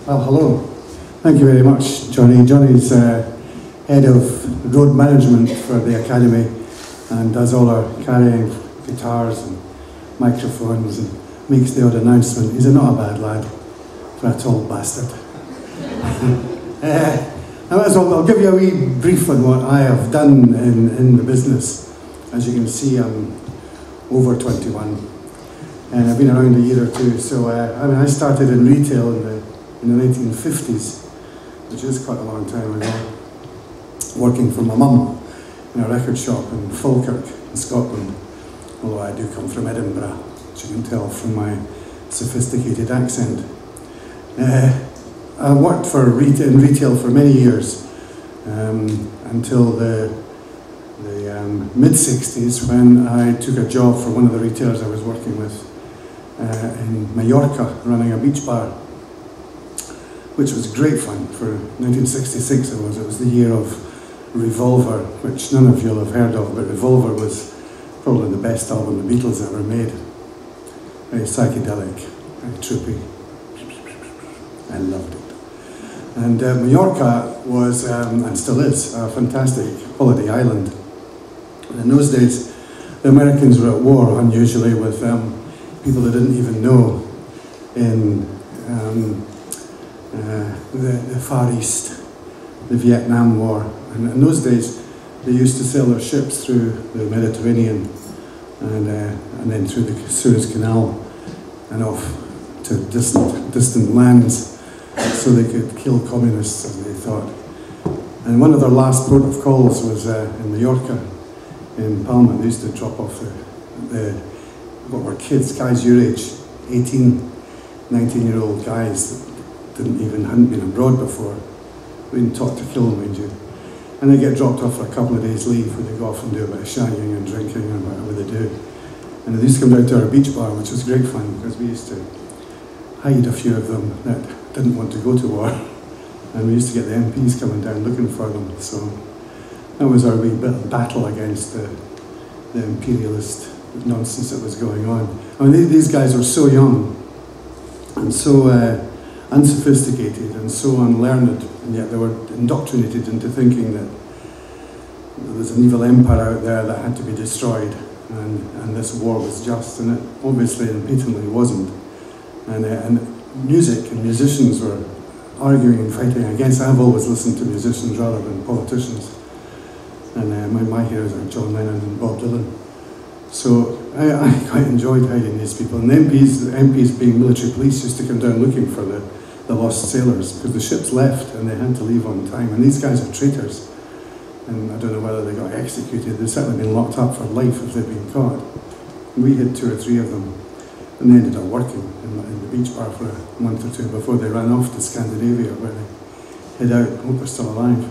Well, hello. Thank you very much, Johnny. Johnny's head of road management for the Academy and does all our carrying guitars and microphones and makes the odd announcement. He's not a bad lad for a tall bastard. I'll give you a wee brief on what I have done in the business. As you can see, I'm over 21 and I've been around a year or two. So I started in retail in the 1950s, which is quite a long time ago, working for my mum in a record shop in Falkirk in Scotland, although I do come from Edinburgh, which you can tell from my sophisticated accent. I worked in retail for many years, until the mid-60s, when I took a job for one of the retailers I was working with in Mallorca, running a beach bar, which was great fun. For 1966 it was the year of Revolver, which none of you'll have heard of, but Revolver was probably the best album the Beatles ever made. Very psychedelic, very trippy. I loved it. And Mallorca was, and still is, a fantastic holiday island. And in those days, the Americans were at war, unusually, with people they didn't even know in the Far East, the Vietnam War. And in those days, they used to sail their ships through the Mediterranean and then through the Suez Canal and off to distant lands, so they could kill communists, as they thought. And one of their last port of calls was in Mallorca, in Palma. They used to drop off what were kids, guys your age, 18, 19-year-old guys that hadn't been abroad before, been taught to kill, mind you. And they get dropped off for a couple of days' leave where they go off and do a bit of shagging and drinking and whatever they do. And they used to come down to our beach bar, which was great fun, because we used to hide a few of them that didn't want to go to war. And we used to get the MPs coming down looking for them. So that was our wee bit of battle against the imperialist nonsense that was going on. I mean, these guys were so young and so unsophisticated and so unlearned, and yet they were indoctrinated into thinking that there was an evil empire out there that had to be destroyed, and this war was just, and it obviously and patently wasn't. And music and musicians were arguing and fighting against. I've always listened to musicians rather than politicians, and my heroes are John Lennon and Bob Dylan. So I quite enjoyed hiding these people. And the MPs being military police used to come down looking for the lost sailors, because the ships left and they had to leave on time. And these guys are traitors. And I don't know whether they got executed. They've certainly been locked up for life if they've been caught. And we hit 2 or 3 of them. And they ended up working in the beach bar for a month or 2 before they ran off to Scandinavia, where they hid out. Hope they're still alive.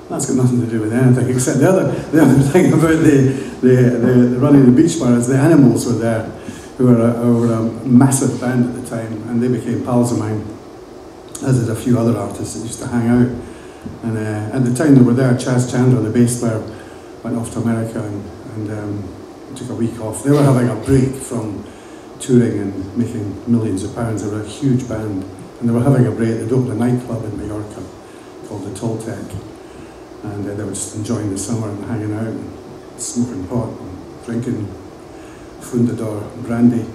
That's got nothing to do with anything, except the other thing about the running the beach bar is the Animals were there, who were a massive band at the time, and they became pals of mine, as did a few other artists that used to hang out. And at the time they were there, Chas Chandler, the bass player, went off to America and took a week off. They were having a break from touring and making millions of pounds. They were a huge band, and they were having a break. They'd opened a nightclub in Mallorca called the Toltec. And they were just enjoying the summer and hanging out and smoking pot and drinking fundador brandy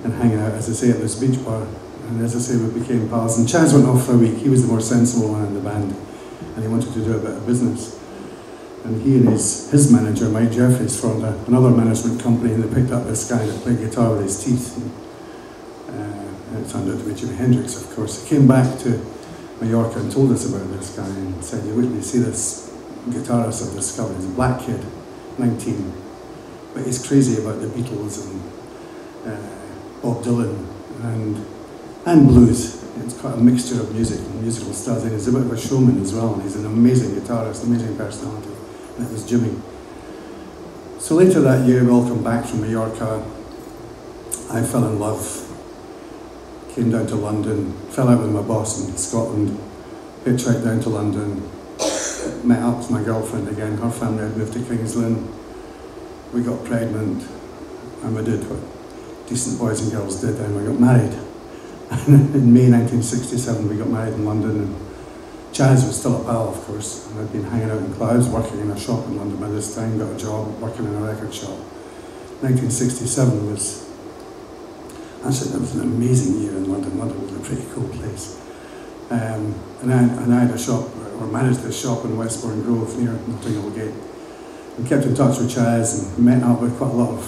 and hanging out, as I say, at this beach bar. And as I say, we became pals. And Chaz went off for a week. He was the more sensible one in the band, and he wanted to do a bit of business. And he and his manager, Mike Jeffries, formed another management company, and they picked up this guy that played guitar with his teeth. And it turned out to be Jimi Hendrix, of course. He came back to Mallorca and told us about this guy and said, "You wait till you see this guitarist I've discovered. He's a black kid, 19, but he's crazy about the Beatles and Bob Dylan and blues. It's quite a mixture of music and musical styles, and he's a bit of a showman as well, and he's an amazing guitarist, amazing personality." And it was Jimmy. So later that year, we all come back from Mallorca. I fell in love, came down to London, fell out with my boss in Scotland, hitchhiked down to London, met up with my girlfriend again. Her family had moved to Kings Lynn. We got pregnant, and we did what decent boys and girls did, and we got married. And in May 1967 we got married in London, and Chaz was still a pal, of course, and I'd been hanging out in Clouds, working in a shop in London by this time, got a job working in a record shop. 1967 was, actually that was an amazing year in London. London was a pretty cool place. And I had a shop, or managed this shop in Westbourne Grove near Notting Hill Gate. And kept in touch with Chaz and met up with quite a lot of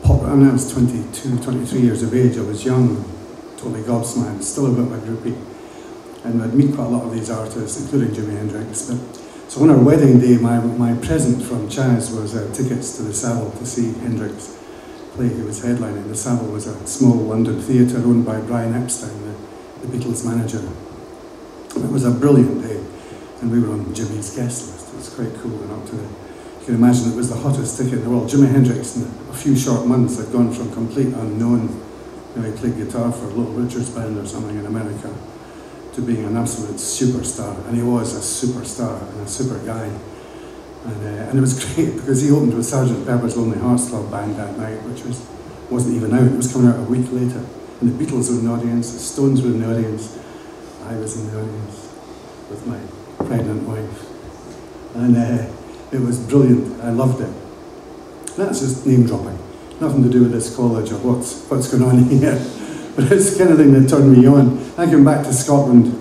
pop. I mean, I was 22, 23 years of age, I was young, totally gobsmacked, still a bit of a groupie. And I'd meet quite a lot of these artists, including Jimi Hendrix. So on our wedding day, my present from Chaz was tickets to the Savile to see Hendrix play. He was headlining. The Savile was a small London theatre owned by Brian Epstein, the Beatles manager. And it was a brilliant day, and we were on Jimmy's guest list. It was quite cool and up to the, you can imagine it was the hottest ticket in the world. Jimi Hendrix, in a few short months, had gone from complete unknown, you know, he played guitar for Little Richard's band or something in America, to being an absolute superstar. And he was a superstar and a super guy. And it was great because he opened with Sgt. Pepper's Lonely Hearts Club Band that night, which wasn't even out. It was coming out a week later. And the Beatles were in the audience, the Stones were in the audience, I was in the audience with my pregnant wife. And it was brilliant. I loved it. That's just name dropping. Nothing to do with this college or what's going on here. But it's the kind of thing that turned me on. I came back to Scotland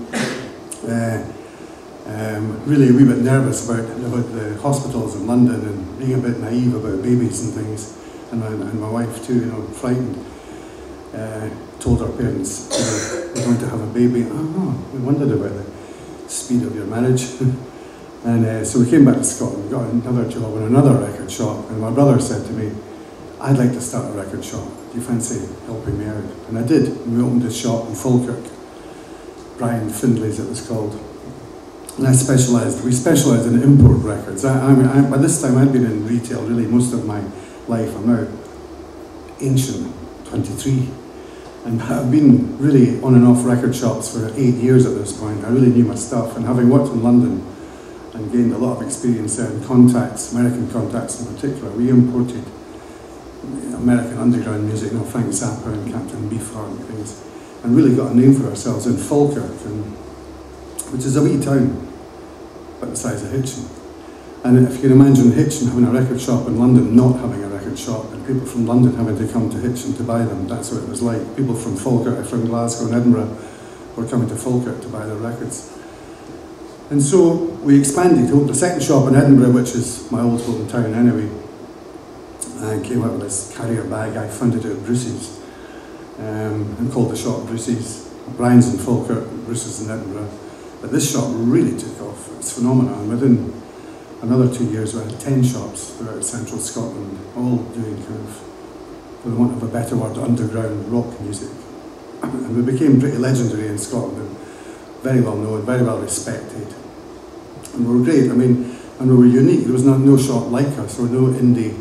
really a wee bit nervous about the hospitals in London and being a bit naive about babies and things. And my wife too, you know, frightened. Told our parents, we're going to have a baby. Oh, we wondered about the speed of your marriage. And so we came back to Scotland, got another job in another record shop, and my brother said to me, I'd like to start a record shop. Do you fancy helping me out? And I did. And we opened a shop in Falkirk, Brian Findlay's it was called. And we specialised in import records. By this time I'd been in retail really most of my life. I'm now ancient, 23. And I've been really on and off record shops for 8 years at this point. I really knew my stuff, and having worked in London and gained a lot of experience there and contacts, American contacts in particular, we imported American underground music, you know, Frank Zappa and Captain Beefheart and things, and really got a name for ourselves in Falkirk, which is a wee town, about the size of Hitchin. And if you can imagine Hitchin having a record shop in London, not having a record shop, and people from London having to come to Hitchin to buy them, that's what it was like. People from Falkirk, from Glasgow and Edinburgh, were coming to Falkirk to buy their records. And so we expanded, opened a second shop in Edinburgh, which is my old hometown anyway. I came out with this carrier bag. I funded it at Bruce's and called the shop Bruce's. Brian's in Falkirk, Bruce's in Edinburgh. But this shop really took off. It's phenomenal. And within another 2 years, we had 10 shops throughout central Scotland, all doing kind of, for the want of a better word, underground rock music. And we became pretty legendary in Scotland, and very well known, very well respected. And we were great. I mean, and we were unique. There was no shop like us, or no indie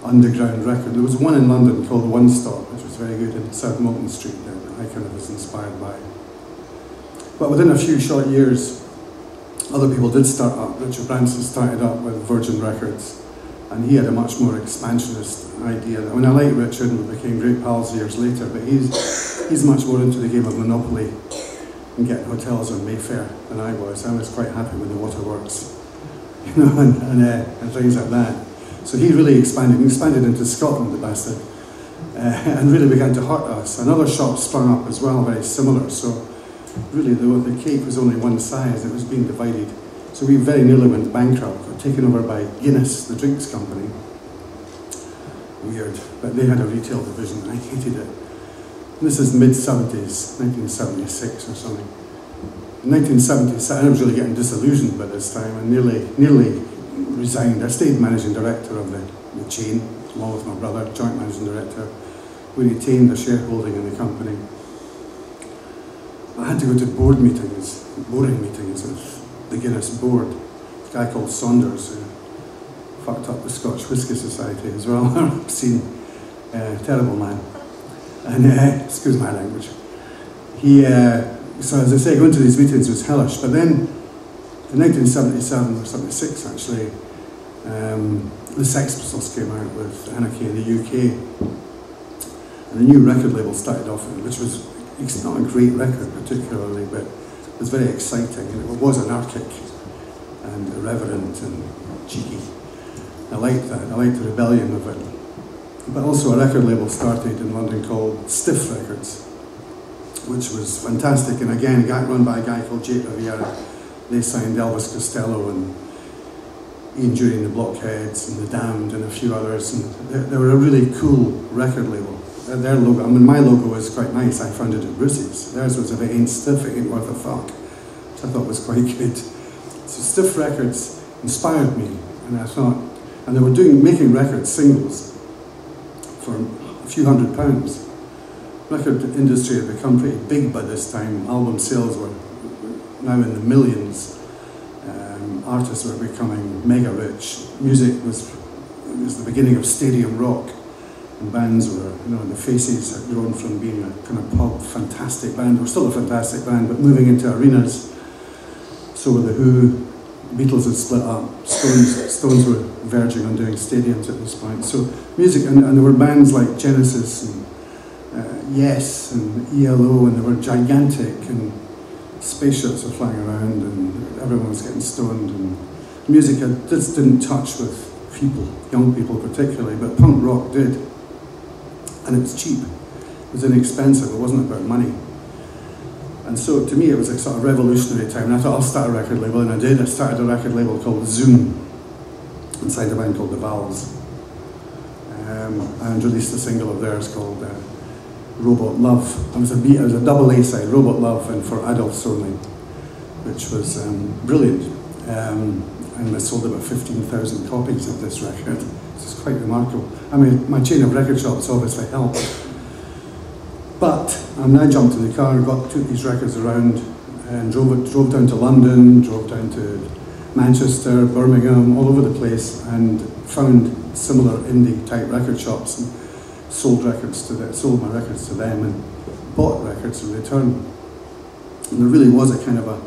underground record. There was one in London called One Stop, which was very good, in South Molton Street that I kind of was inspired by. But within a few short years, other people did start up. Richard Branson started up with Virgin Records, and he had a much more expansionist idea. I mean, I like Richard, and we became great pals years later, but he's much more into the game of Monopoly and getting hotels on Mayfair than I was. I was quite happy with the waterworks, you know, and things like that. So he really expanded into Scotland, the bastard, and really began to hurt us. Another shop sprung up as well, very similar. So really the cake was only one size, it was being divided. So we very nearly went bankrupt, got taken over by Guinness, the drinks company. Weird, but they had a retail division, I hated it. This is mid-70s, 1976 or something. In 1977, I was really getting disillusioned by this time and nearly resigned. I stayed managing director of the chain, along with my brother, joint managing director. We retained a shareholding in the company. I had to go to board meetings, boring meetings with the Guinness board. A guy called Saunders, who fucked up the Scotch Whisky Society as well. Obscene, terrible man. And excuse my language. So as I say, going to these meetings was hellish. But then, in 1977 or 76 actually, the Sex Pistols came out with Anarchy in the UK, and a new record label started off, which was It's not a great record particularly, but it was very exciting, and it was anarchic and irreverent and cheeky. I liked that. I liked the rebellion of it. But also a record label started in London called Stiff Records, which was fantastic. And again, run by a guy called CHVRCHES. They signed Elvis Costello and Ian Dury and the Blockheads and the Damned and a few others. And they were a really cool record label. Their logo, I mean, my logo was quite nice. I found it at Bruce's. Theirs was, if it ain't stiff, it ain't worth a fuck, which I thought was quite good. So Stiff Records inspired me, and I thought, and they were making records, singles, for a few £100. Record industry had become pretty big by this time. Album sales were now in the millions. Artists were becoming mega rich. Music was the beginning of stadium rock, and bands were, the Faces had grown from being a kind of pop, fantastic band, or still a fantastic band, but moving into arenas. So were the Who. Beatles had split up. Stones were verging on doing stadiums at this point. So music, and there were bands like Genesis and Yes and ELO, and they were gigantic, and spaceships were flying around, and everyone was getting stoned, and music just didn't touch with people, young people particularly, but punk rock did. And it was cheap. It was inexpensive. It wasn't about money. And so to me it was a sort of revolutionary time, and I thought I'll start a record label, and I did. I started a record label called Zoom inside a band called The Valves, and released a single of theirs called Robot Love. It was a double A side, Robot Love and For Adults Only, which was brilliant, and I sold about 15,000 copies of this record. This is quite remarkable. I mean, my chain of record shops obviously helped. But I now jumped in the car, took these records around, and drove down to London, drove down to Manchester, Birmingham, all over the place, and found similar indie type record shops and sold my records to them, and bought records in return. And there really was a kind of a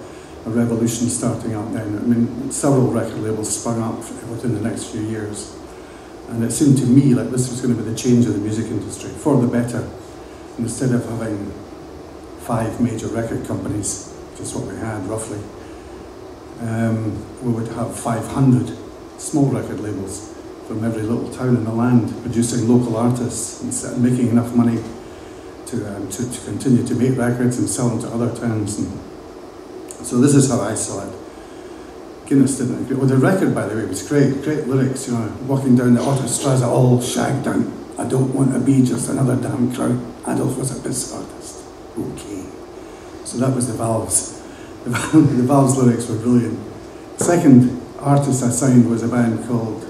revolution starting up then. I mean, several record labels sprung up within the next few years, and it seemed to me like this was going to be the change of the music industry for the better. Instead of having 5 major record companies, which is what we had roughly, we would have 500 small record labels from every little town in the land, producing local artists and making enough money to continue to make records and sell them to other towns. And so this is how I saw it. Guinness didn't agree. Well, the record, by the way, was great lyrics, walking down the Autostrada all shagged down. I don't want to be just another damn crowd. Adolf was a business artist. Okay. So that was The Valves. The Valves lyrics were brilliant. The second artist I signed was a band called,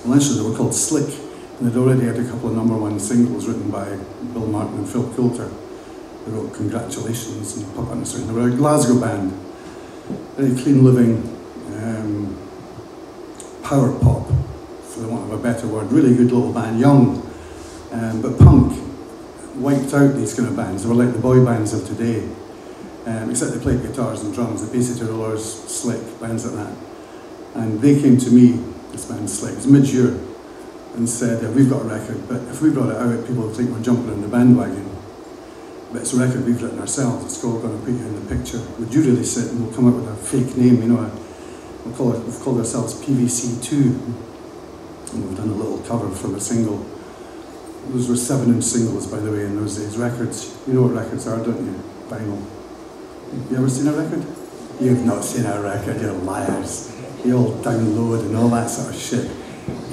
well, actually they were called Slick, and they'd already had a couple of #1 singles written by Bill Martin and Phil Coulter. They wrote Congratulations and Pop on the String. They were a Glasgow band. Very clean living, power pop, for the want of a better word. Really good little band, young, but punk wiped out these kind of bands. They were like the boy bands of today, except they played guitars and drums, the Bay City Rollers, Slick, bands like that. And they came to me, this band Slick, it was mid-year, and said, we've got a record, but if we brought it out, people would think we're jumping on the bandwagon. But it's a record we've written ourselves, it's called Gonna Put You in the Picture. Would you really sit, and we'll come up with a fake name, we've called ourselves PVC2, and we've done a little cover for the single. Those were 7-inch singles, by the way, in those days. Records, you know what records are, don't you? Vinyl. You ever seen a record? You've not seen a record, you're liars. You all download and all that sort of shit.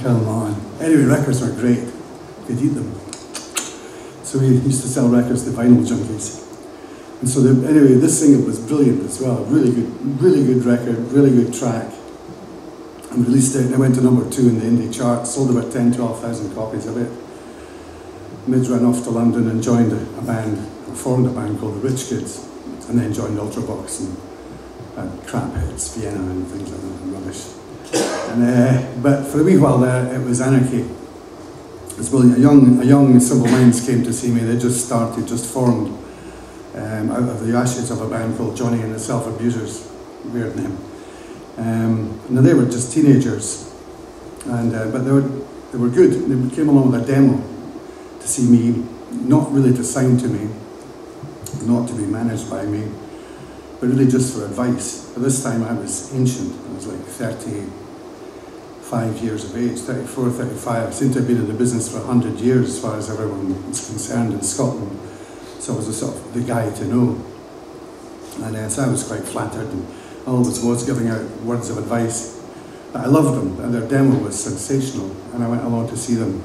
Come on. Anyway, records were great. You could eat them. So we used to sell records to vinyl junkies. And so anyway, this single was brilliant as well. Really good record, really good track. And released it, and it went to #2 in the indie chart, sold about 12,000 copies of it. Mid ran off to London and joined a band, formed a band called the Rich Kids, and then joined Ultravox and had crap hits, Vienna and things like that, and rubbish. And, but for a wee while there, it was anarchy. It's brilliant. A young Simple Minds came to see me. They just formed out of the ashes of a band called Johnny and the Self-Abusers, weird name. Now they were just teenagers, and but they were good. They came along with a demo to see me, not really to sign to me, not to be managed by me, but really just for advice. At this time I was ancient. I was like 35 years of age, 34, 35. I seemed to have been in the business for 100 years as far as everyone was concerned in Scotland. So I was a sort of the guy to know. And so I was quite flattered and always was giving out words of advice. But I loved them, and their demo was sensational. And I went along to see them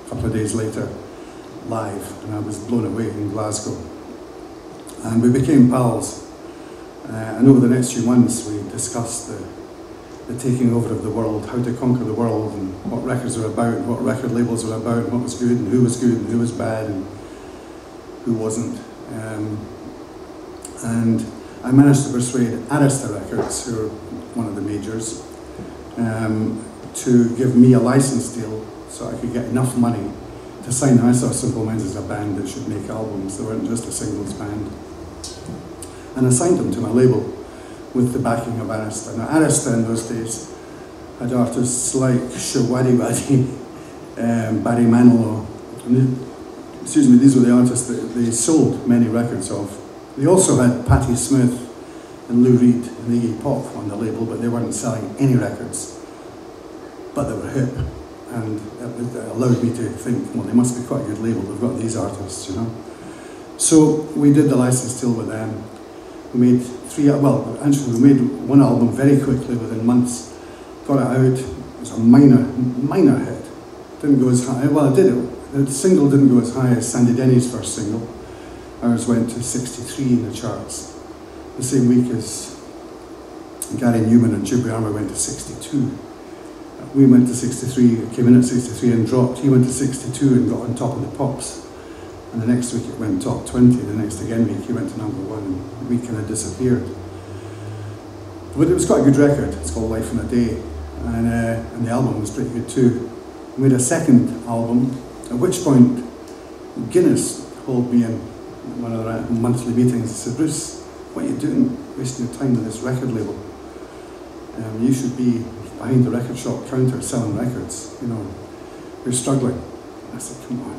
a couple of days later live, and I was blown away in Glasgow. And we became pals. And over the next few months we discussed the taking over of the world, how to conquer the world, and what records were about, what record labels were about, what was good and who was bad and who wasn't. And I managed to persuade Arista Records, who are one of the majors, to give me a license deal so I could get enough money to sign. I saw Simple Minds as a band that should make albums. They weren't just a singles band. And I signed them to my label with the backing of Arista. Now Arista in those days had artists like Shawadi, Barry Manilow. Excuse me, these were the artists that they sold many records of. They also had Patti Smith and Lou Reed and Iggy Pop on the label, but they weren't selling any records. But they were hip, and it allowed me to think, well, they must be quite a good label. They've got these artists, you know. So we did the license deal with them. We made we made one album very quickly within months. Got it out. It was a minor hit. Didn't go as high. Well, it did. The single didn't go as high as Sandy Denny's first single. Ours went to 63 in the charts. The same week as Gary Newman and Jimmy Armour went to 62. We went to 63, came in at 63 and dropped. He went to 62 and got on top of the pops. And the next week it went top 20. The next again week he went to number 1 and we kind of disappeared. But it was quite a good record. It's called Life in a Day. And the album was pretty good too. We made a second album, at which point Guinness called me in one of the monthly meetings. He said, "Bruce, what are you doing, wasting your time with this record label? You should be behind the record shop counter selling records. You know, you're struggling." I said, "Come on."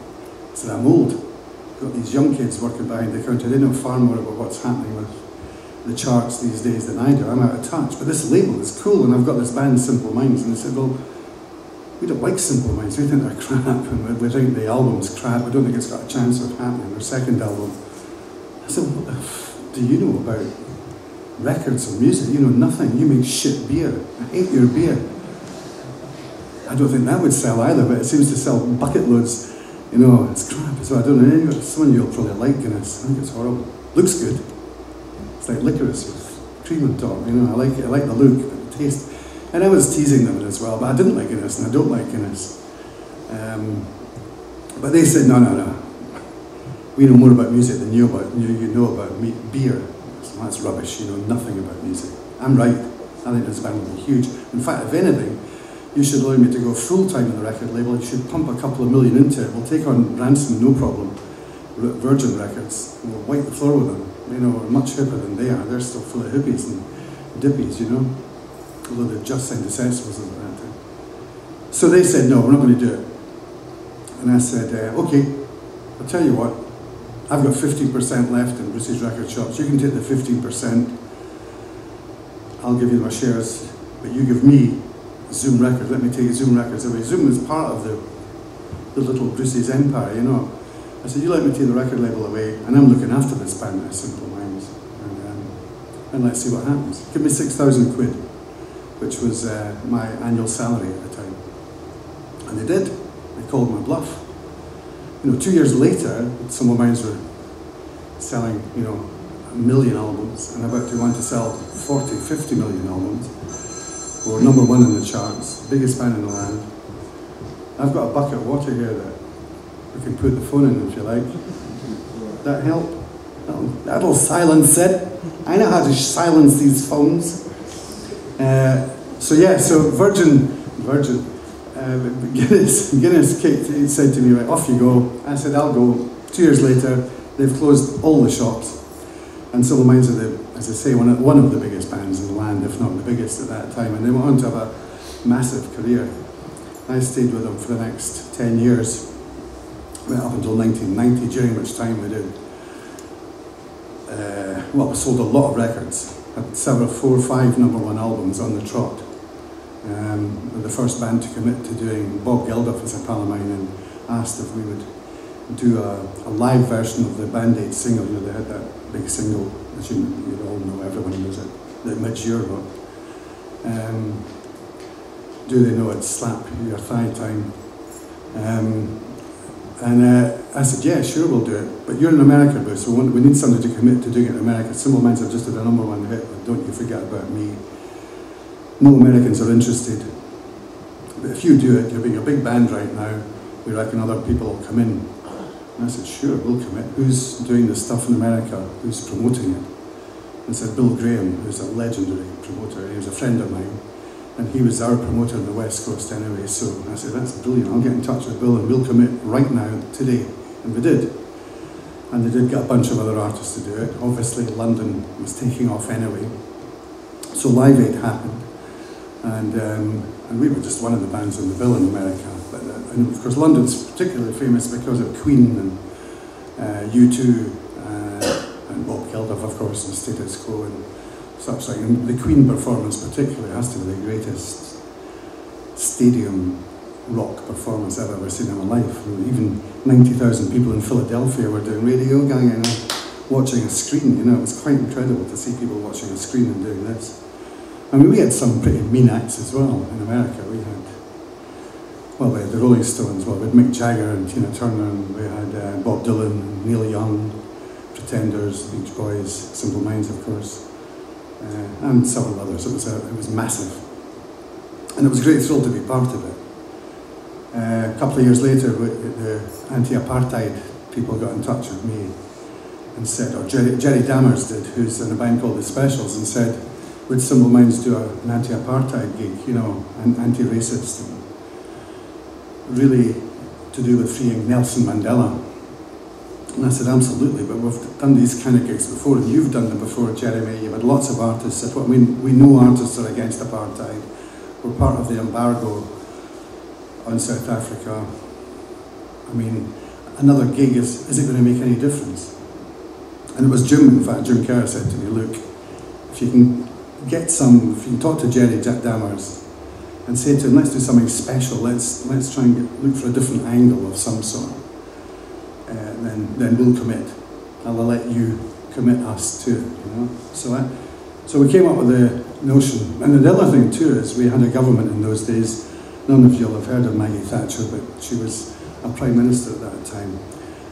I said, "I'm old. I've got these young kids working behind the counter. They know far more about what's happening with the charts these days than I do. I'm out of touch. But this label is cool, and I've got this band, Simple Minds." And they said, "Well, we don't like Simple Minds. We think they're crap, and we think the album's crap. We don't think it's got a chance of happening, their second album." I said, "What the f do you know about records and music? You know nothing. You make shit beer. I hate your beer." I don't think that would sell either, but it seems to sell bucket loads. You know, it's crap. So I don't know. Some of you'll probably like Guinness. I think it's horrible. Looks good. It's like licorice with cream on top. You know, I like it. I like the look, but the taste. And I was teasing them as well, but I didn't like Guinness, and I don't like Guinness. But they said, no. We know more about music than you know about beer. So that's rubbish. You know nothing about music. I'm right. I think this band will be huge. In fact, if anything, you should allow me to go full-time on the record label. You should pump a couple of million into it. We'll take on Ransom, no problem. Virgin Records. We'll wipe the floor with them. You know, we're much hipper than they are. They're still full of hippies and dippies, you know. Although they've just signed the Sensibles at that time. So they said, no, we're not going to do it. And I said, okay, I'll tell you what. I've got 15% left in Bruce's record shops. You can take the 15%. I'll give you my shares, but you give me Zoom Records. Let me take Zoom Records away. Zoom is part of the little Bruce's empire, you know. I said, you let me take the record label away, and I'm looking after this band at Simple Minds. And let's see what happens. Give me 6,000 quid, which was my annual salary at the time. And they did. They called my bluff. You know, 2 years later, Simple Minds were selling, you know, 1 million albums, and about to want to sell 40, 50 million albums. We're number 1 in the charts, biggest band in the land. I've got a bucket of water here that we can put the phone in if you like. That help? That'll silence it. I know how to silence these phones. So Virgin. Guinness said to me, right, off you go. I said, I'll go. 2 years later, they've closed all the shops. And Simple Minds are, as I say, one of the biggest bands in the land, if not the biggest at that time. And they went on to have a massive career. I stayed with them for the next 10 years, went up until 1990, during which time we did well, we sold a lot of records. Had several, 4 or 5 #1 albums on the trot. We're the first band to commit to doing. Bob Geldof was a pal of mine and asked if we would do a live version of the Band-Aid single. You know, they had that big single, as you all know, everyone knows it, that Midge Ure wrote. Do They Know It's Slap Your Thigh Time? I said, yeah, sure, we'll do it. But you're in America, Bruce, so we need somebody to commit to doing it in America. Simple Minds have just had a #1 hit, but Don't You Forget About Me. No Americans are interested. But if you do it, you're being a big band right now, we reckon other people will come in. And I said, sure, we'll commit. Who's doing this stuff in America? Who's promoting it? And I said, Bill Graham, who's a legendary promoter. He was a friend of mine. And he was our promoter on the West Coast anyway, so I said, that's brilliant, I'll get in touch with Bill and we'll commit right now, today. And we did. And they did get a bunch of other artists to do it. Obviously, London was taking off anyway. So Live Aid happened. And we were just one of the bands on the bill in America. But, and of course, London's particularly famous because of Queen and U2 and Bob Geldof, of course, and Status Quo and such like. And the Queen performance particularly has to be the greatest stadium rock performance I've ever seen in my life. Even 90,000 people in Philadelphia were doing Radio Gang, you know, watching a screen. You know, it was quite incredible to see people watching a screen and doing this. I mean, we had some pretty mean acts as well in America. We had, well, we had the Rolling Stones, well, we had Mick Jagger and Tina Turner, and we had Bob Dylan, and Neil Young, Pretenders, Beach Boys, Simple Minds, of course. And several others. It was massive, and it was a great thrill to be part of it. A couple of years later, the anti-apartheid people got in touch with me and said, or Jerry Dammers did, who's in a band called the Specials, and said, would Simple Minds do an anti-apartheid gig, you know, and anti-racist, and really to do with freeing Nelson Mandela. And I said, absolutely, but we've done these kind of gigs before, and you've done them before, Jeremy. You've had lots of artists. I mean, we know artists are against apartheid. We're part of the embargo on South Africa. I mean, another gig, is it going to make any difference? And it was Jim, in fact, Jim Kerr said to me, look, if you can if you can talk to Jerry Dammers and say to him, let's do something special, let's try and look for a different angle of some sort. Then we'll commit. I'll let you commit us to it, you know. So we came up with the notion, and the other thing too is we had a government in those days. None of you'll have heard of Maggie Thatcher, but she was a prime minister at that time.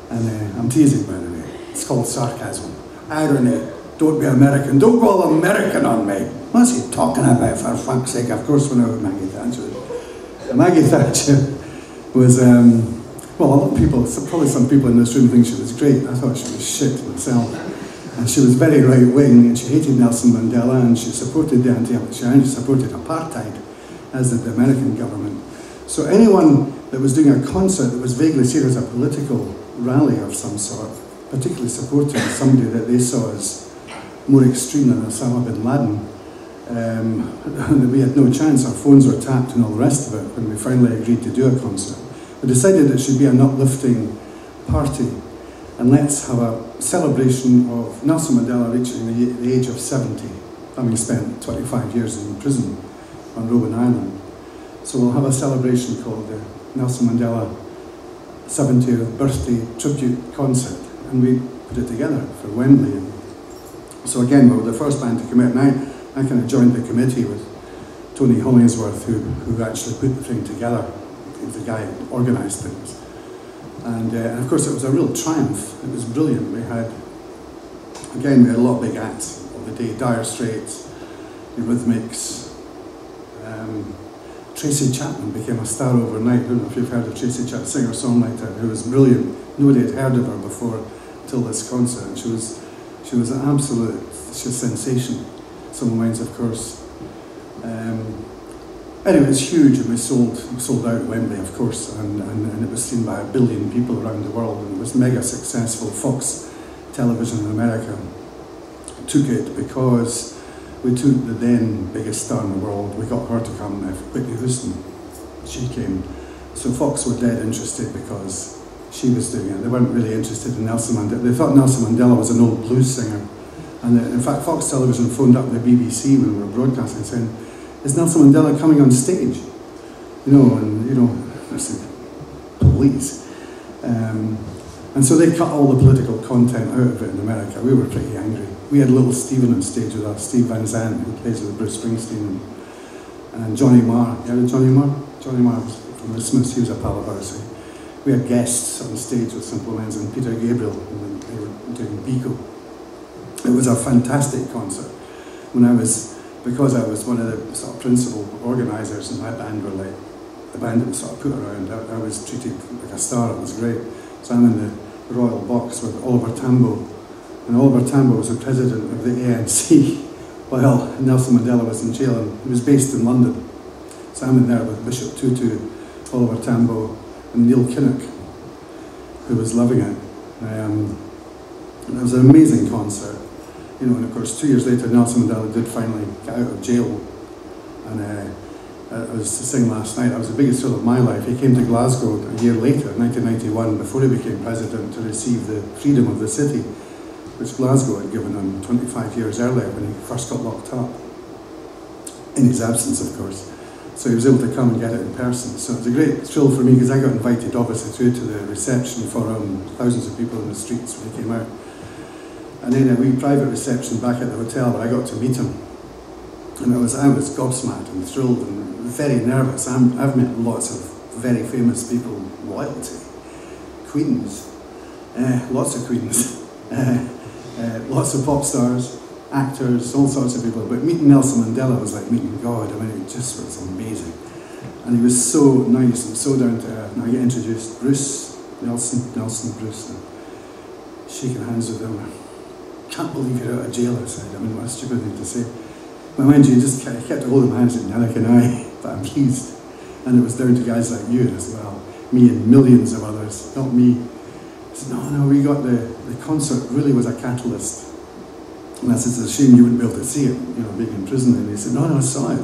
And I'm teasing, by the way. It's called sarcasm, irony. Don't be American. Don't go all American on me. What's he talking about? For fuck's sake! Of course we know who Maggie Thatcher is. Maggie Thatcher was. Well, a lot of people, probably some people in this room think she was great. I thought she was shit myself. And she was very right-wing, and she hated Nelson Mandela, and she supported she supported apartheid, as did the American government. So anyone that was doing a concert that was vaguely seen as a political rally of some sort, particularly supporting somebody that they saw as more extreme than Osama bin Laden, we had no chance. Our phones were tapped and all the rest of it when we finally agreed to do a concert. We decided it should be an uplifting party, and let's have a celebration of Nelson Mandela reaching the age of 70, having spent 25 years in prison on Robben Island. So we'll have a celebration called the Nelson Mandela 70th birthday tribute concert, and we put it together for Wembley. And so again, we were the first band to commit, and I kind of joined the committee with Tony Hollingsworth, who actually put the thing together. He was the guy who organised things. And of course it was a real triumph. It was brilliant. We had a lot of big acts of the day. Dire Straits, the Rhythmics. Tracy Chapman became a star overnight. I don't know if you've heard of Tracy Chapman, singer-songwriter, who was brilliant. Nobody had heard of her before till this concert. And she was an absolute sensation. Simple Minds, of course. Anyway, it was huge, and we sold out Wembley, of course, and it was seen by 1 billion people around the world, and it was mega successful. Fox Television in America took it because we took the then biggest star in the world. We got her to come, Whitney Houston. She came. So Fox were dead interested because she was doing it. They weren't really interested in Nelson Mandela. They thought Nelson Mandela was an old blues singer. And in fact, Fox Television phoned up the BBC when we were broadcasting saying, is Nelson Mandela coming on stage? I said, please. And so they cut all the political content out of it in America. We were pretty angry. We had little Stephen on stage with us, Steve Van Zandt, who plays with Bruce Springsteen, and Johnny Marr. You heard of Johnny Marr? Johnny Marr was from the Smiths, he was a pal of ours. We had guests on stage with Simple Minds and Peter Gabriel, and they were doing Biko. It was a fantastic concert. Because I was one of the sort of principal organisers, and my band were like the band that was sort of put around, I was treated like a star. It was great. So I'm in the royal box with Oliver Tambo, and Oliver Tambo was the president of the ANC while Nelson Mandela was in jail, and he was based in London. So I'm in there with Bishop Tutu, Oliver Tambo, and Neil Kinnock, who was loving it. And it was an amazing concert. And of course 2 years later Nelson Mandela did finally get out of jail, and I was to sing last night, that was the biggest thrill of my life. He came to Glasgow a year later, 1991, before he became president, to receive the freedom of the city, which Glasgow had given him 25 years earlier when he first got locked up. In his absence, of course. So he was able to come and get it in person. So it was a great thrill for me, because I got invited obviously through to the reception for thousands of people in the streets when he came out. And then a wee private reception back at the hotel where I got to meet him. And I was gobsmacked and thrilled and very nervous. I've met lots of very famous people, royalty, queens, lots of queens, lots of pop stars, actors, all sorts of people. But meeting Nelson Mandela was like meeting God. I mean, it just was amazing. And he was so nice and so down to earth. And I get introduced, Bruce, Nelson, Bruce, and shaking hands with him. I can't believe you're out of jail, I said. I mean, what a stupid thing to say. But mind you, just kept holding hands with Alec and I, but I'm pleased. And it was down to guys like you as well, me and millions of others, not me. I said, no, we got the concert really was a catalyst. And I said, it's a shame you wouldn't be able to see it, being in prison. And he said, no, I saw it,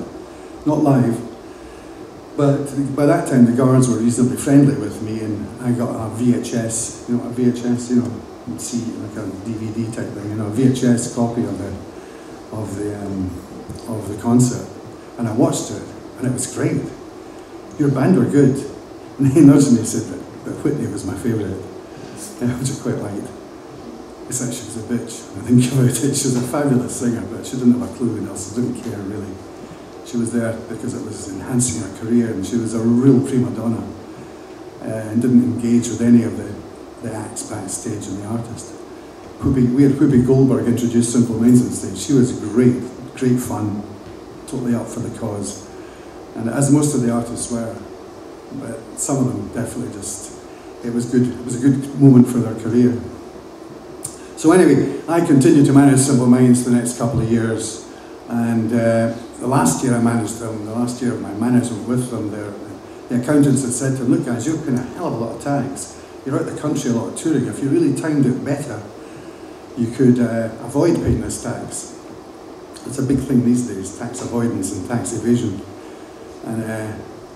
not live. But by that time, the guards were reasonably friendly with me, and I got a VHS, a VHS, you'd see like a DVD type thing, a VHS copy of the concert, and I watched it, and it was great. Your band were good. And he nudged me and said that Whitney was my favourite, which I quite liked. He said she was a bitch. I think about it, she was a fabulous singer, but she didn't have a clue who else, didn't care really. She was there because it was enhancing her career, and she was a real prima donna, and didn't engage with any of the acts backstage and the artist. We had Whoopi Goldberg introduce Simple Minds on stage. She was great fun, totally up for the cause. And as most of the artists were, but some of them definitely it was good. It was a good moment for their career. So anyway, I continued to manage Simple Minds for the next couple of years. And the last year I managed them, the last year of my management with them, the accountants had said to them, look guys, you're paying a hell of a lot of tax. You're out the country a lot of touring. If you really timed it better, you could avoid paying this tax. It's a big thing these days, tax avoidance and tax evasion. And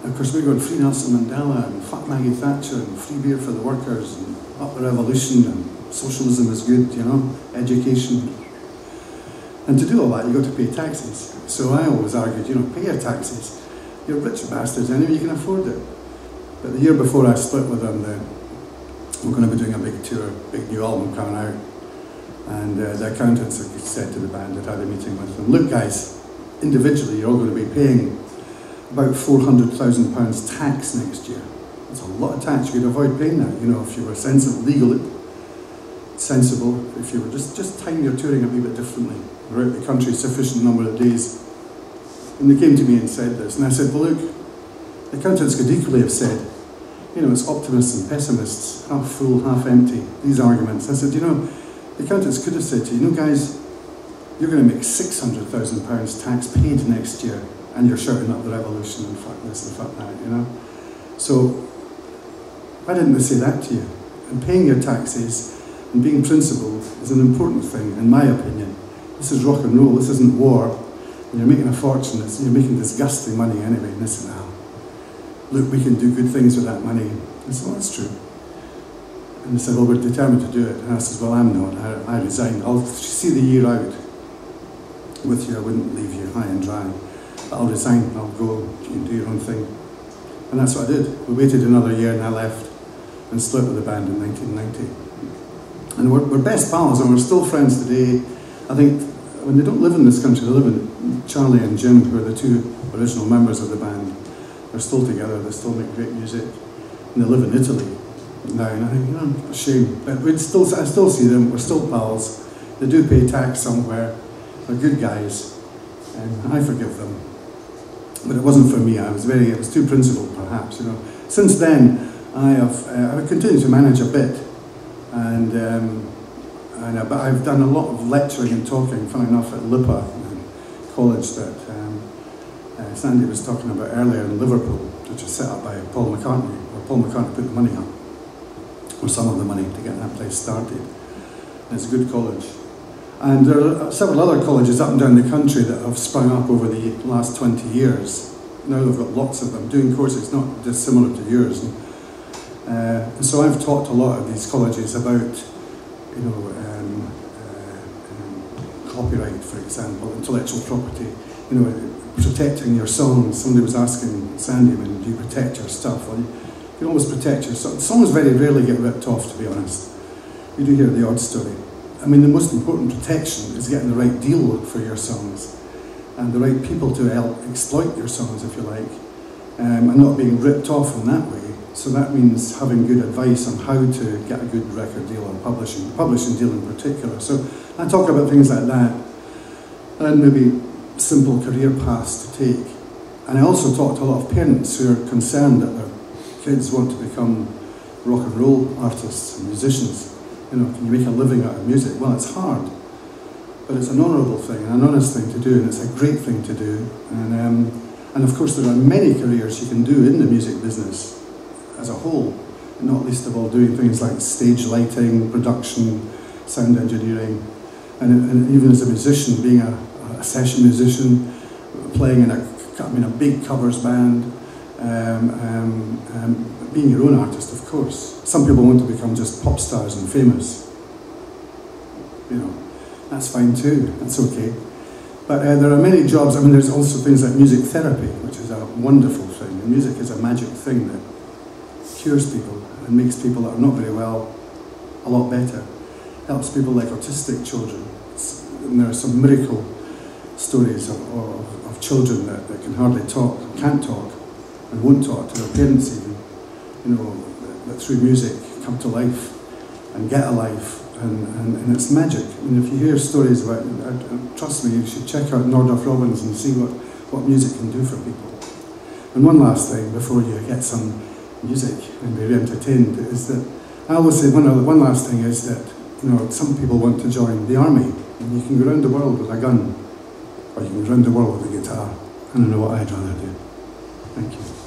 of course we're going free Nelson Mandela and fuck Maggie Thatcher and free beer for the workers and up the revolution and socialism is good, education. And to do all that, you've got to pay taxes. So I always argued, pay your taxes. You're rich bastards anyway, you can afford it. But the year before I split with them, we're going to be doing a big tour, big new album coming out. And the accountants had said to the band, I'd had a meeting with them, look guys, individually you're all going to be paying about £400,000 tax next year. That's a lot of tax. You could avoid paying that, if you were legally sensible, if you were just time your touring a wee bit differently. We're out the country a sufficient number of days. And they came to me and said this, and I said, well look, the accountants could equally have said, it's optimists and pessimists, half full, half empty, these arguments. I said, the accountants could have said to you, guys, you're going to make £600,000 tax paid next year, and you're shouting up the revolution and fuck this and fuck that, So, why didn't they say that to you? And paying your taxes and being principled is an important thing, in my opinion. This is rock and roll, this isn't war, and you're making a fortune, you're making disgusting money anyway, and this and that. Look, we can do good things with that money. I said, well, that's true. And they said, well, we're determined to do it. And I said, well, I'm not. I resigned. I'll see the year out with you. I wouldn't leave you high and dry. But I'll resign. I'll go. You can do your own thing. And that's what I did. We waited another year and I left and split with the band in 1990. And we're best pals and we're still friends today. I think when they don't live in this country, they live in Charlie and Jim, who are the two original members of the band. They're still together. They still make great music. And they live in Italy now, and I think, you know, a shame. But I still see them, we're still pals. They do pay tax somewhere. They're good guys, and I forgive them. But it wasn't for me. I was too principled, perhaps. You know. Since then, I've continued to manage a bit, but I've done a lot of lecturing and talking. Funny enough, at LIPA college that Sandy was talking about earlier in Liverpool, which was set up by Paul McCartney. Paul McCartney put the money up, or some of the money, to get that place started. And it's a good college. And there are several other colleges up and down the country that have sprung up over the last 20 years. Now they've got lots of them doing courses not dissimilar to yours. And so I've talked a lot at these colleges about, you know, copyright, for example, intellectual property, you know, protecting your songs. Somebody was asking Sandy, when do you protect your stuff? Well, you can always protect your songs. Songs very rarely get ripped off, to be honest. You do hear the odd story. I mean, the most important protection is getting the right deal for your songs and the right people to help exploit your songs, if you like, and not being ripped off in that way. So that means having good advice on how to get a good record deal or publishing deal in particular. So I talk about things like that, and maybe simple career paths to take. And I also talk to a lot of parents who are concerned that their kids want to become rock and roll artists and musicians. You know, can you make a living out of music? Well, it's hard, but it's an honourable thing, an honest thing to do, and it's a great thing to do. And of course, there are many careers you can do in the music business as a whole, not least of all doing things like stage lighting, production, sound engineering, and even as a musician, being a session musician, playing in a big covers band, being your own artist, of course. Some people want to become just pop stars and famous. You know, that's fine too, that's okay. But there are many jobs. I mean, there's also things like music therapy, which is a wonderful thing. And music is a magic thing that cures people and makes people that are not very well a lot better. Helps people like autistic children. And there are some miracle stories of children that can hardly talk, can't talk, and won't talk to their parents even, you know, that through music come to life and get a life, and it's magic. I mean, if you hear stories about it, trust me, you should check out Nordoff Robbins and see what music can do for people. And one last thing before you get some music and be entertained is that I always say one last thing is that, you know, some people want to join the army, and you can go around the world with a gun, or you can go around the world with a guitar. I don't know what I'd rather do. Thank you.